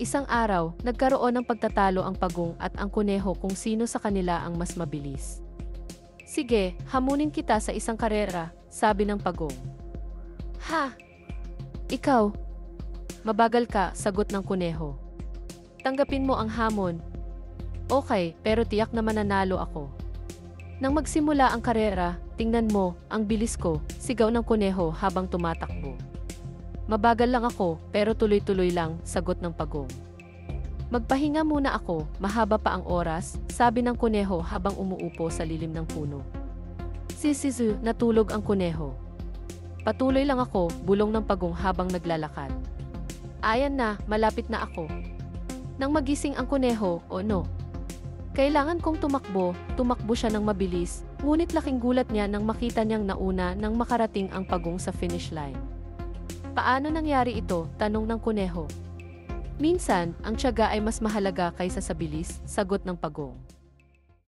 Isang araw, nagkaroon ng pagtatalo ang pagong at ang kuneho kung sino sa kanila ang mas mabilis. Sige, hamunin kita sa isang karera, sabi ng pagong. Ha? Ikaw? Mabagal ka, sagot ng kuneho. Tanggapin mo ang hamon. Okay, pero tiyak na mananalo ako. Nang magsimula ang karera, tingnan mo, ang bilis ko, sigaw ng kuneho habang tumatakbo. Mabagal lang ako, pero tuloy-tuloy lang, sagot ng pagong. Magpahinga muna ako, mahaba pa ang oras, sabi ng kuneho habang umuupo sa lilim ng puno. Sisisu, natulog ang kuneho. Patuloy lang ako, bulong ng pagong habang naglalakad. Ayan na, malapit na ako. Nang magising ang kuneho, oh no. Kailangan kong tumakbo siya ng mabilis, ngunit laking gulat niya nang makita niyang nauna nang makarating ang pagong sa finish line. Paano nangyari ito? Tanong ng kuneho. Minsan, ang tiyaga ay mas mahalaga kaysa sa bilis, sagot ng pagong.